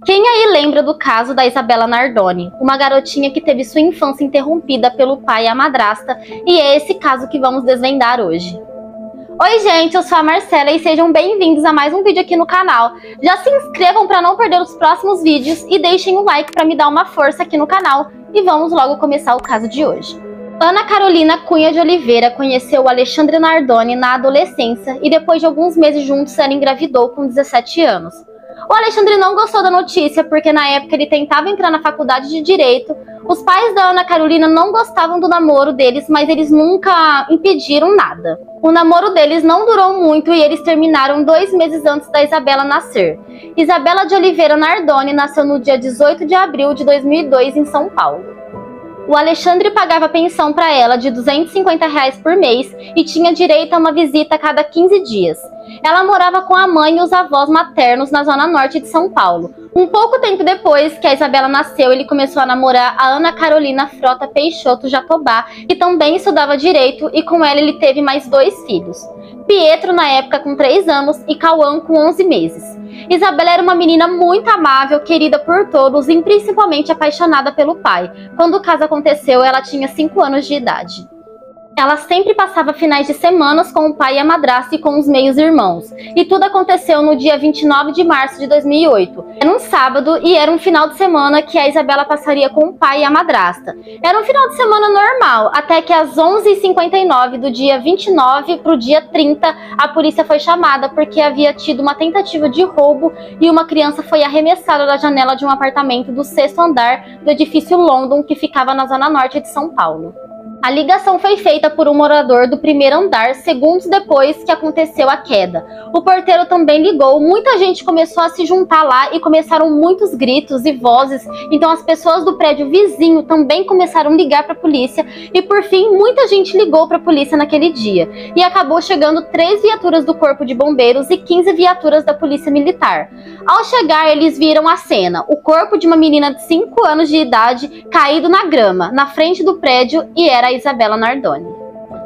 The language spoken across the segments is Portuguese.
Quem aí lembra do caso da Isabela Nardoni, uma garotinha que teve sua infância interrompida pelo pai e a madrasta, e é esse caso que vamos desvendar hoje. Oi gente, eu sou a Marcela e sejam bem-vindos a mais um vídeo aqui no canal. Já se inscrevam para não perder os próximos vídeos e deixem um like para me dar uma força aqui no canal. E vamos logo começar o caso de hoje. Ana Carolina Cunha de Oliveira conheceu o Alexandre Nardoni na adolescência e depois de alguns meses juntos ela engravidou com 17 anos. O Alexandre não gostou da notícia porque na época ele tentava entrar na faculdade de Direito. Os pais da Ana Carolina não gostavam do namoro deles, mas eles nunca impediram nada. O namoro deles não durou muito e eles terminaram 2 meses antes da Isabela nascer. Isabela de Oliveira Nardoni nasceu no dia 18 de abril de 2002 em São Paulo. O Alexandre pagava pensão para ela de R$ 250 por mês e tinha direito a uma visita a cada 15 dias. Ela morava com a mãe e os avós maternos na zona norte de São Paulo. Um pouco tempo depois que a Isabela nasceu, ele começou a namorar a Ana Carolina Frota Peixoto Jatobá, que também estudava direito, e com ela ele teve mais 2 filhos. Pietro, na época, com 3 anos, e Cauã, com 11 meses. Isabela era uma menina muito amável, querida por todos e principalmente apaixonada pelo pai. Quando o caso aconteceu, ela tinha 5 anos de idade. Ela sempre passava finais de semana com o pai e a madrasta e com os meios-irmãos. E tudo aconteceu no dia 29 de março de 2008. Era um sábado e era um final de semana que a Isabela passaria com o pai e a madrasta. Era um final de semana normal, até que às 11h59 do dia 29 para o dia 30, a polícia foi chamada porque havia tido uma tentativa de roubo e uma criança foi arremessada da janela de um apartamento do 6º andar do edifício London, que ficava na zona norte de São Paulo. A ligação foi feita por um morador do 1º andar segundos depois que aconteceu a queda. O porteiro também ligou, muita gente começou a se juntar lá e começaram muitos gritos e vozes, então as pessoas do prédio vizinho também começaram a ligar para a polícia e por fim muita gente ligou para a polícia naquele dia. E acabou chegando 3 viaturas do Corpo de Bombeiros e 15 viaturas da Polícia Militar. Ao chegar eles viram a cena, o corpo de uma menina de 5 anos de idade caído na grama, na frente do prédio, e era a Isabela Nardoni.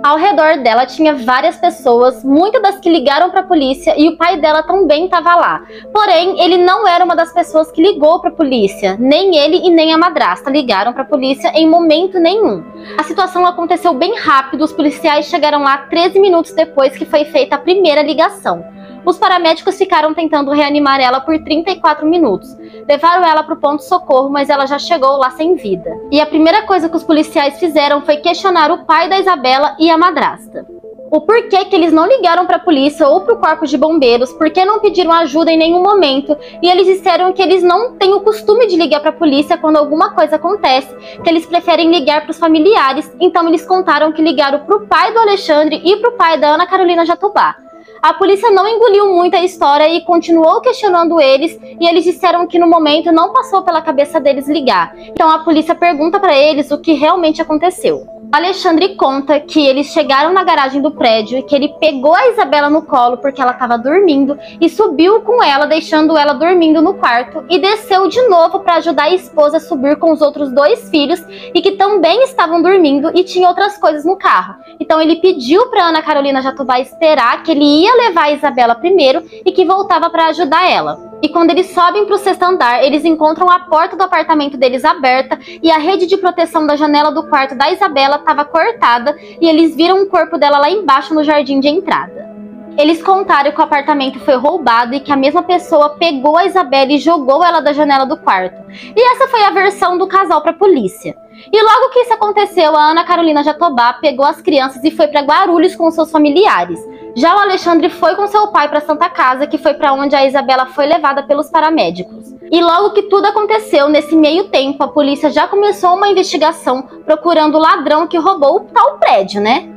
Ao redor dela tinha várias pessoas, muitas das que ligaram para a polícia, e o pai dela também estava lá. Porém, ele não era uma das pessoas que ligou para a polícia. Nem ele e nem a madrasta ligaram para a polícia em momento nenhum. A situação aconteceu bem rápido, os policiais chegaram lá 13 minutos depois que foi feita a primeira ligação. Os paramédicos ficaram tentando reanimar ela por 34 minutos. Levaram ela para o ponto-socorro, mas ela já chegou lá sem vida. E a primeira coisa que os policiais fizeram foi questionar o pai da Isabela e a madrasta. O porquê que eles não ligaram para a polícia ou para o corpo de bombeiros, porque não pediram ajuda em nenhum momento, e eles disseram que eles não têm o costume de ligar para a polícia quando alguma coisa acontece, que eles preferem ligar para os familiares, então eles contaram que ligaram para o pai do Alexandre e para o pai da Ana Carolina Jatobá. A polícia não engoliu muito a história e continuou questionando eles, e eles disseram que no momento não passou pela cabeça deles ligar. Então a polícia pergunta para eles o que realmente aconteceu. O Alexandre conta que eles chegaram na garagem do prédio e que ele pegou a Isabela no colo porque ela estava dormindo e subiu com ela, deixando ela dormindo no quarto, e desceu de novo para ajudar a esposa a subir com os outros 2 filhos e que também estavam dormindo e tinha outras coisas no carro. Então ele pediu para Ana Carolina Jatobá esperar, que ele ia levar a Isabela primeiro e que voltava para ajudar ela. E quando eles sobem para o 6º andar, eles encontram a porta do apartamento deles aberta e a rede de proteção da janela do quarto da Isabela estava cortada e eles viram o corpo dela lá embaixo no jardim de entrada. Eles contaram que o apartamento foi roubado e que a mesma pessoa pegou a Isabela e jogou ela da janela do quarto. E essa foi a versão do casal para a polícia. E logo que isso aconteceu, a Ana Carolina Jatobá pegou as crianças e foi para Guarulhos com seus familiares. Já o Alexandre foi com seu pai para Santa Casa, que foi para onde a Isabela foi levada pelos paramédicos. E logo que tudo aconteceu, nesse meio tempo, a polícia já começou uma investigação procurando o ladrão que roubou o tal prédio, né?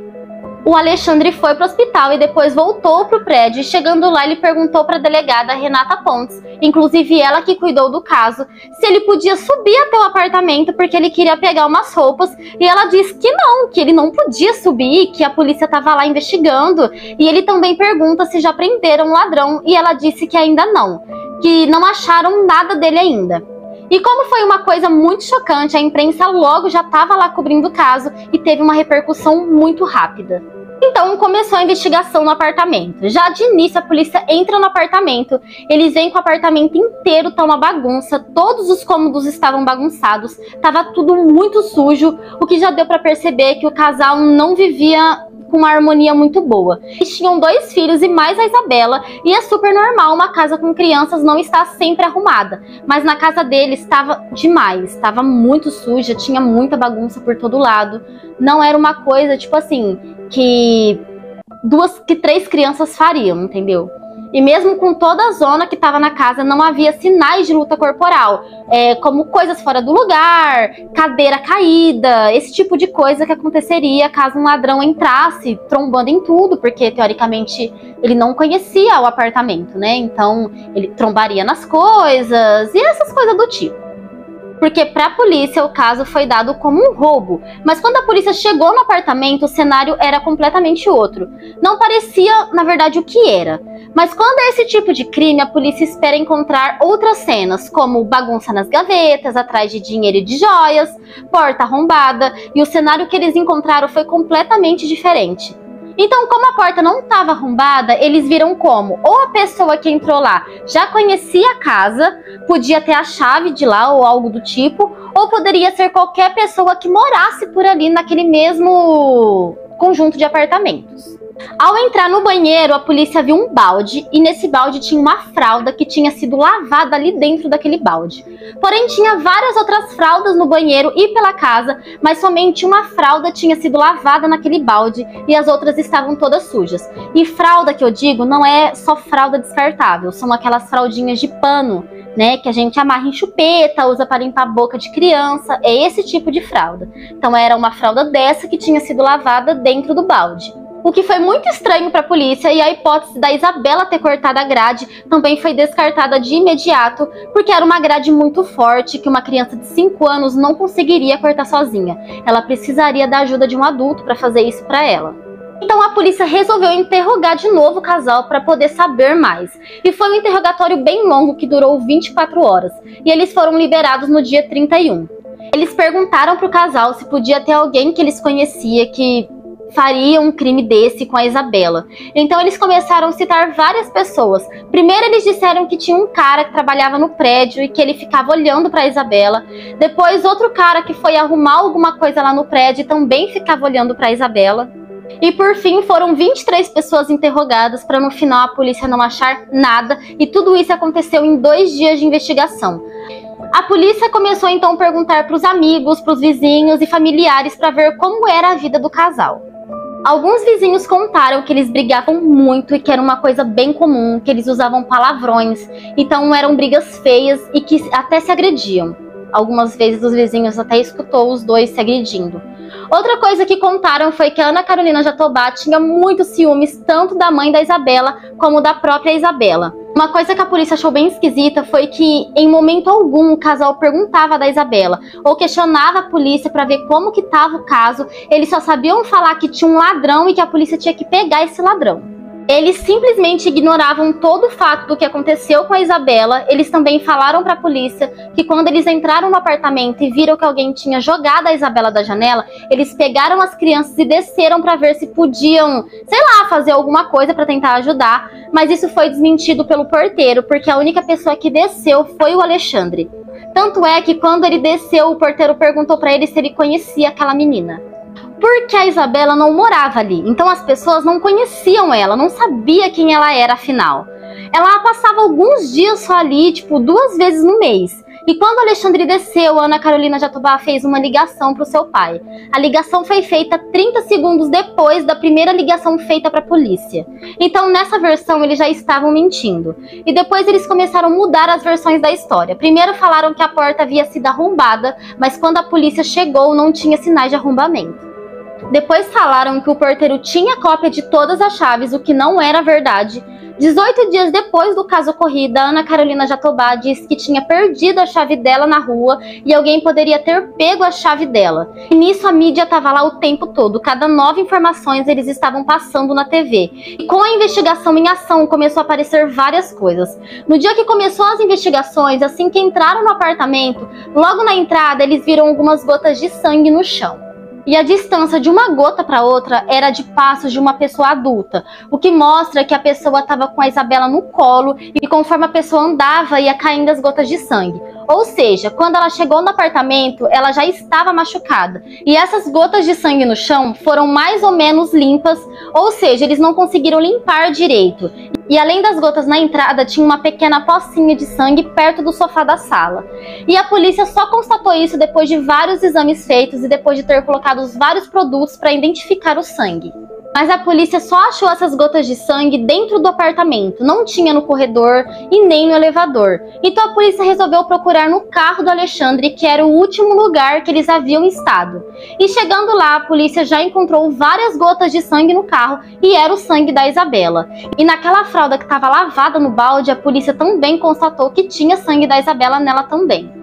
O Alexandre foi para o hospital e depois voltou para o prédio, e chegando lá ele perguntou para a delegada Renata Pontes, inclusive ela que cuidou do caso, se ele podia subir até o apartamento porque ele queria pegar umas roupas, e ela disse que ele não podia subir, que a polícia estava lá investigando, e ele também pergunta se já prenderam o ladrão, e ela disse que ainda não, que não acharam nada dele ainda. E como foi uma coisa muito chocante, a imprensa logo já estava lá cobrindo o caso e teve uma repercussão muito rápida. Então começou a investigação no apartamento. Já de início a polícia entra no apartamento, eles veem que o apartamento inteiro tá uma bagunça, todos os cômodos estavam bagunçados, tava tudo muito sujo, o que já deu pra perceber que o casal não vivia com uma harmonia muito boa. Eles tinham 2 filhos e mais a Isabela, e é super normal uma casa com crianças não estar sempre arrumada, mas na casa deles estava demais, estava muito suja, tinha muita bagunça por todo lado, não era uma coisa tipo assim que 3 crianças fariam, entendeu? E mesmo com toda a zona que estava na casa, não havia sinais de luta corporal, como coisas fora do lugar, cadeira caída, esse tipo de coisa que aconteceria caso um ladrão entrasse trombando em tudo, porque teoricamente ele não conhecia o apartamento, né? Então ele trombaria nas coisas e essas coisas do tipo. Porque para a polícia o caso foi dado como um roubo, mas quando a polícia chegou no apartamento o cenário era completamente outro. Não parecia, na verdade, o que era. Mas quando é esse tipo de crime, a polícia espera encontrar outras cenas, como bagunça nas gavetas, atrás de dinheiro e de joias, porta arrombada, e o cenário que eles encontraram foi completamente diferente. Então, como a porta não estava arrombada, eles viram como ou a pessoa que entrou lá já conhecia a casa, podia ter a chave de lá ou algo do tipo, ou poderia ser qualquer pessoa que morasse por ali naquele mesmo conjunto de apartamentos. Ao entrar no banheiro, a polícia viu um balde e nesse balde tinha uma fralda que tinha sido lavada ali dentro daquele balde. Porém, tinha várias outras fraldas no banheiro e pela casa, mas somente uma fralda tinha sido lavada naquele balde e as outras estavam todas sujas. E fralda que eu digo não é só fralda descartável, são aquelas fraldinhas de pano, né, que a gente amarra em chupeta, usa para limpar a boca de criança, é esse tipo de fralda. Então era uma fralda dessa que tinha sido lavada dentro do balde. O que foi muito estranho para a polícia, e a hipótese da Isabela ter cortado a grade também foi descartada de imediato, porque era uma grade muito forte que uma criança de 5 anos não conseguiria cortar sozinha. Ela precisaria da ajuda de um adulto para fazer isso para ela. Então a polícia resolveu interrogar de novo o casal para poder saber mais. E foi um interrogatório bem longo que durou 24 horas, e eles foram liberados no dia 31. Eles perguntaram para o casal se podia ter alguém que eles conheciam que faria um crime desse com a Isabela. Então eles começaram a citar várias pessoas. Primeiro eles disseram que tinha um cara que trabalhava no prédio e que ele ficava olhando para a Isabela. Depois outro cara que foi arrumar alguma coisa lá no prédio e também ficava olhando para a Isabela. E por fim foram 23 pessoas interrogadas para no final a polícia não achar nada, e tudo isso aconteceu em 2 dias de investigação. A polícia começou então a perguntar para os amigos, para os vizinhos e familiares para ver como era a vida do casal. Alguns vizinhos contaram que eles brigavam muito e que era uma coisa bem comum, que eles usavam palavrões, então eram brigas feias e que até se agrediam. Algumas vezes os vizinhos até escutou os dois se agredindo. Outra coisa que contaram foi que a Ana Carolina Jatobá tinha muitos ciúmes tanto da mãe da Isabela como da própria Isabela. Uma coisa que a polícia achou bem esquisita foi que em momento algum o casal perguntava da Isabela ou questionava a polícia para ver como que estava o caso. Eles só sabiam falar que tinha um ladrão e que a polícia tinha que pegar esse ladrão. Eles simplesmente ignoravam todo o fato do que aconteceu com a Isabela. Eles também falaram para a polícia que quando eles entraram no apartamento e viram que alguém tinha jogado a Isabela da janela, eles pegaram as crianças e desceram para ver se podiam, sei lá, fazer alguma coisa para tentar ajudar. Mas isso foi desmentido pelo porteiro, porque a única pessoa que desceu foi o Alexandre. Tanto é que quando ele desceu, o porteiro perguntou para ele se ele conhecia aquela menina. Porque a Isabela não morava ali, então as pessoas não conheciam ela, não sabia quem ela era afinal. Ela passava alguns dias só ali, tipo 2 vezes no mês. E quando o Alexandre desceu, a Ana Carolina Jatobá fez uma ligação para o seu pai. A ligação foi feita 30 segundos depois da primeira ligação feita para a polícia. Então nessa versão eles já estavam mentindo. E depois eles começaram a mudar as versões da história. Primeiro falaram que a porta havia sido arrombada, mas quando a polícia chegou não tinha sinais de arrombamento. Depois falaram que o porteiro tinha cópia de todas as chaves, o que não era verdade. 18 dias depois do caso ocorrido, a Ana Carolina Jatobá disse que tinha perdido a chave dela na rua e alguém poderia ter pego a chave dela. E nisso a mídia estava lá o tempo todo, cada nova informações eles estavam passando na TV. E com a investigação em ação começou a aparecer várias coisas. No dia que começou as investigações, assim que entraram no apartamento, logo na entrada eles viram algumas gotas de sangue no chão. e a distância de uma gota para outra era de passos de uma pessoa adulta, o que mostra que a pessoa estava com a Isabela no colo e conforme a pessoa andava ia caindo as gotas de sangue. Ou seja, quando ela chegou no apartamento, ela já estava machucada. E essas gotas de sangue no chão foram mais ou menos limpas, ou seja, eles não conseguiram limpar direito. E além das gotas na entrada, tinha uma pequena pocinha de sangue perto do sofá da sala. E a polícia só constatou isso depois de vários exames feitos e depois de ter colocado os vários produtos para identificar o sangue. Mas a polícia só achou essas gotas de sangue dentro do apartamento, não tinha no corredor e nem no elevador. Então a polícia resolveu procurar no carro do Alexandre, que era o último lugar que eles haviam estado. E chegando lá, a polícia já encontrou várias gotas de sangue no carro e era o sangue da Isabela. E naquela fralda que estava lavada no balde, a polícia também constatou que tinha sangue da Isabela nela também.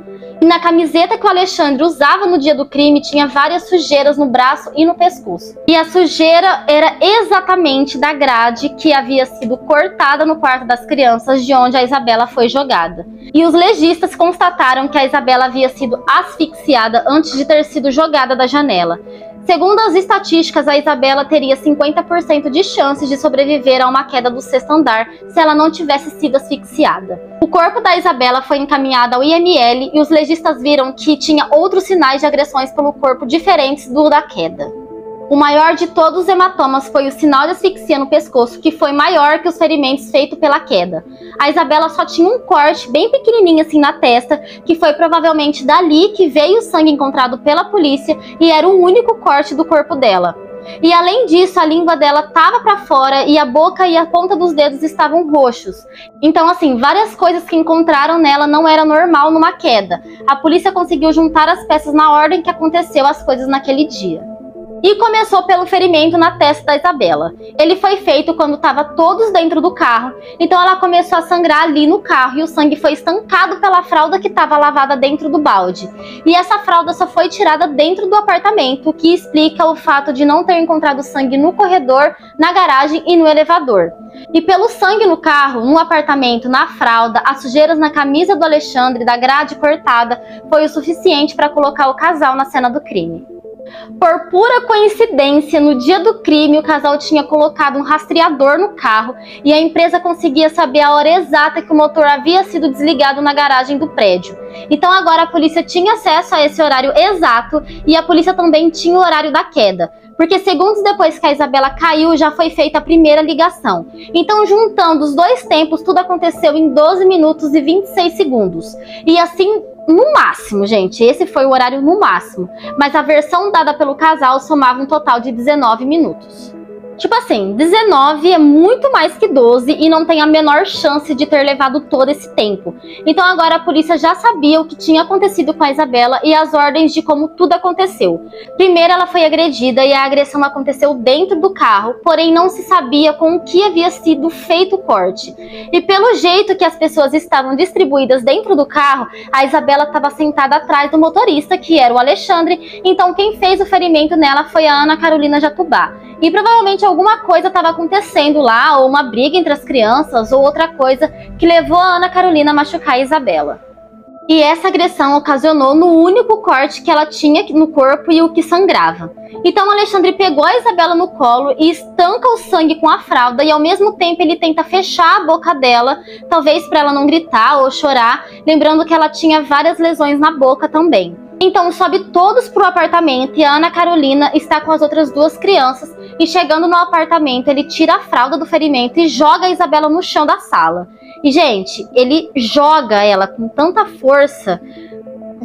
E na camiseta que o Alexandre usava no dia do crime tinha várias sujeiras no braço e no pescoço. E a sujeira era exatamente da grade que havia sido cortada no quarto das crianças de onde a Isabela foi jogada. E os legistas constataram que a Isabela havia sido asfixiada antes de ter sido jogada da janela. Segundo as estatísticas, a Isabela teria 50% de chances de sobreviver a uma queda do sexto andar se ela não tivesse sido asfixiada. O corpo da Isabela foi encaminhado ao IML e os legistas viram que tinha outros sinais de agressões pelo corpo diferentes do da queda. O maior de todos os hematomas foi o sinal de asfixia no pescoço, que foi maior que os ferimentos feitos pela queda. A Isabela só tinha um corte bem pequenininho assim na testa, que foi provavelmente dali que veio o sangue encontrado pela polícia e era o único corte do corpo dela. E além disso, a língua dela estava para fora e a boca e a ponta dos dedos estavam roxos. Então, assim, várias coisas que encontraram nela não era normal numa queda. A polícia conseguiu juntar as peças na ordem que aconteceu as coisas naquele dia. E começou pelo ferimento na testa da Isabela. Ele foi feito quando estavam todos dentro do carro, então ela começou a sangrar ali no carro e o sangue foi estancado pela fralda que estava lavada dentro do balde. E essa fralda só foi tirada dentro do apartamento, o que explica o fato de não ter encontrado sangue no corredor, na garagem e no elevador. E pelo sangue no carro, no apartamento, na fralda, as sujeiras na camisa do Alexandre, da grade cortada, foi o suficiente para colocar o casal na cena do crime. Por pura coincidência, no dia do crime, o casal tinha colocado um rastreador no carro e a empresa conseguia saber a hora exata que o motor havia sido desligado na garagem do prédio. Então agora a polícia tinha acesso a esse horário exato e a polícia também tinha o horário da queda, porque segundos depois que a Isabela caiu, já foi feita a primeira ligação. Então, juntando os dois tempos, tudo aconteceu em 12 minutos e 26 segundos. E assim, no máximo, gente, esse foi o horário no máximo. Mas a versão dada pelo casal somava um total de 19 minutos. Tipo assim, 19 é muito mais que 12 e não tem a menor chance de ter levado todo esse tempo. Então agora a polícia já sabia o que tinha acontecido com a Isabela e as ordens de como tudo aconteceu. Primeiro ela foi agredida e a agressão aconteceu dentro do carro, porém não se sabia com o que havia sido feito o corte. E pelo jeito que as pessoas estavam distribuídas dentro do carro, a Isabela estava sentada atrás do motorista, que era o Alexandre, então quem fez o ferimento nela foi a Ana Carolina Jatubá. E provavelmente alguma coisa estava acontecendo lá, ou uma briga entre as crianças, ou outra coisa que levou a Ana Carolina a machucar a Isabela. E essa agressão ocasionou no único corte que ela tinha no corpo e o que sangrava. Então o Alexandre pegou a Isabela no colo e estanca o sangue com a fralda e ao mesmo tempo ele tenta fechar a boca dela, talvez para ela não gritar ou chorar, lembrando que ela tinha várias lesões na boca também. Então sobe todos pro apartamento e a Ana Carolina está com as outras duas crianças e chegando no apartamento ele tira a fralda do ferimento e joga a Isabela no chão da sala. E gente, ele joga ela com tanta força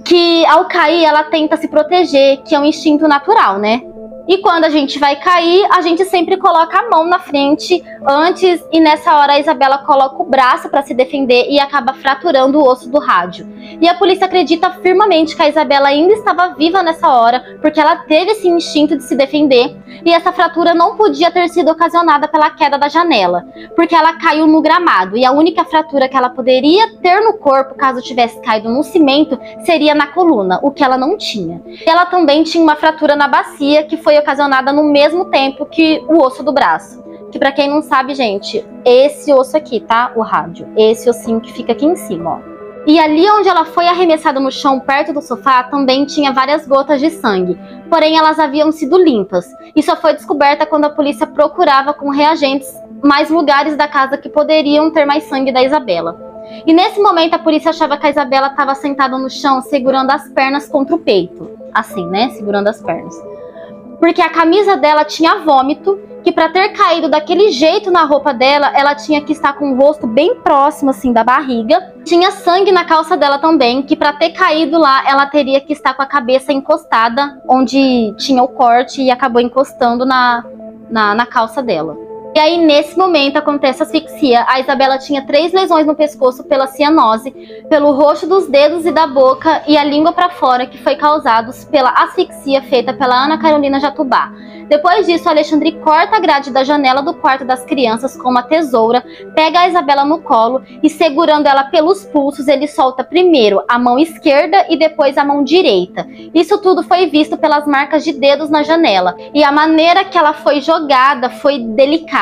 que ao cair ela tenta se proteger, que é um instinto natural, né? E quando a gente vai cair, a gente sempre coloca a mão na frente antes e nessa hora a Isabela coloca o braço para se defender e acaba fraturando o osso do rádio. E a polícia acredita firmemente que a Isabela ainda estava viva nessa hora, porque ela teve esse instinto de se defender e essa fratura não podia ter sido ocasionada pela queda da janela, porque ela caiu no gramado e a única fratura que ela poderia ter no corpo, caso tivesse caído no cimento, seria na coluna, o que ela não tinha. E ela também tinha uma fratura na bacia que foi ocasionada no mesmo tempo que o osso do braço. Que pra quem não sabe, gente, esse osso aqui, tá? O rádio. Esse ossinho que fica aqui em cima, ó. E ali onde ela foi arremessada no chão, perto do sofá, também tinha várias gotas de sangue. Porém, elas haviam sido limpas. E só foi descoberta quando a polícia procurava com reagentes mais lugares da casa que poderiam ter mais sangue da Isabela. E nesse momento, a polícia achava que a Isabela estava sentada no chão, segurando as pernas contra o peito. Assim, né? Segurando as pernas. Porque a camisa dela tinha vômito, que para ter caído daquele jeito na roupa dela, ela tinha que estar com o rosto bem próximo assim da barriga. Tinha sangue na calça dela também, que para ter caído lá, ela teria que estar com a cabeça encostada onde tinha o corte e acabou encostando na calça dela. E aí, nesse momento, acontece a asfixia. A Isabela tinha 3 lesões no pescoço pela cianose, pelo roxo dos dedos e da boca e a língua para fora, que foi causados pela asfixia feita pela Ana Carolina Jatobá. Depois disso, Alexandre corta a grade da janela do quarto das crianças com uma tesoura, pega a Isabela no colo e, segurando ela pelos pulsos, ele solta primeiro a mão esquerda e depois a mão direita. Isso tudo foi visto pelas marcas de dedos na janela. E a maneira que ela foi jogada foi delicada.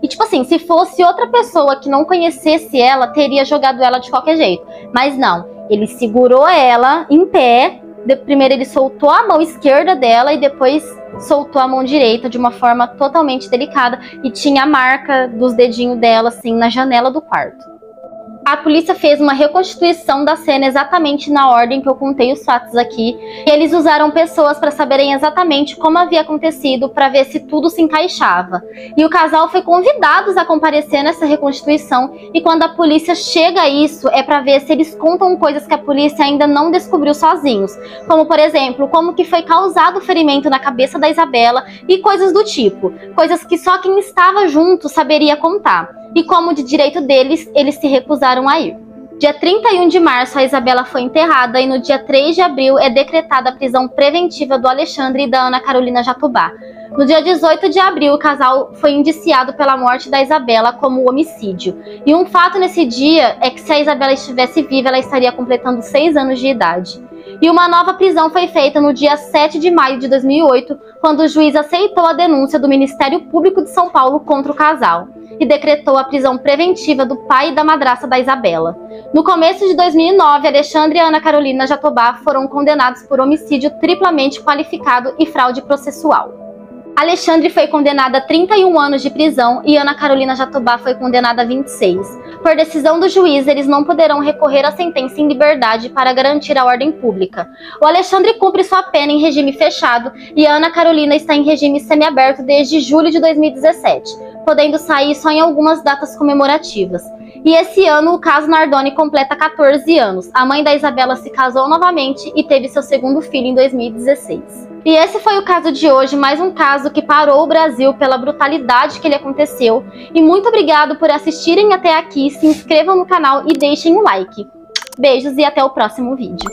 E tipo assim, se fosse outra pessoa que não conhecesse ela, teria jogado ela de qualquer jeito. Mas não, ele segurou ela em pé. Primeiro ele soltou a mão esquerda dela e depois soltou a mão direita de uma forma totalmente delicada. E tinha a marca dos dedinhos dela assim na janela do quarto. A polícia fez uma reconstituição da cena exatamente na ordem que eu contei os fatos aqui. E eles usaram pessoas para saberem exatamente como havia acontecido, para ver se tudo se encaixava. E o casal foi convidado a comparecer nessa reconstituição. E quando a polícia chega a isso, é para ver se eles contam coisas que a polícia ainda não descobriu sozinhos. Como, por exemplo, como que foi causado o ferimento na cabeça da Isabela e coisas do tipo. Coisas que só quem estava junto saberia contar. E como de direito deles, eles se recusaram a ir. Dia 31 de março, a Isabela foi enterrada e no dia 3 de abril é decretada a prisão preventiva do Alexandre e da Ana Carolina Jatobá. No dia 18 de abril, o casal foi indiciado pela morte da Isabela como homicídio. E um fato nesse dia é que se a Isabela estivesse viva, ela estaria completando 6 anos de idade. E uma nova prisão foi feita no dia 7 de maio de 2008, quando o juiz aceitou a denúncia do Ministério Público de São Paulo contra o casal e decretou a prisão preventiva do pai e da madrasta da Isabela. No começo de 2009, Alexandre e Ana Carolina Jatobá foram condenados por homicídio triplamente qualificado e fraude processual. Alexandre foi condenado a 31 anos de prisão e Ana Carolina Jatobá foi condenada a 26. Por decisão do juiz, eles não poderão recorrer à sentença em liberdade para garantir a ordem pública. O Alexandre cumpre sua pena em regime fechado e a Ana Carolina está em regime semiaberto desde julho de 2017, podendo sair só em algumas datas comemorativas. E esse ano o caso Nardoni completa 14 anos. A mãe da Isabela se casou novamente e teve seu segundo filho em 2016. E esse foi o caso de hoje, mais um caso que parou o Brasil pela brutalidade que ele aconteceu. E muito obrigado por assistirem até aqui, se inscrevam no canal e deixem um like. Beijos e até o próximo vídeo.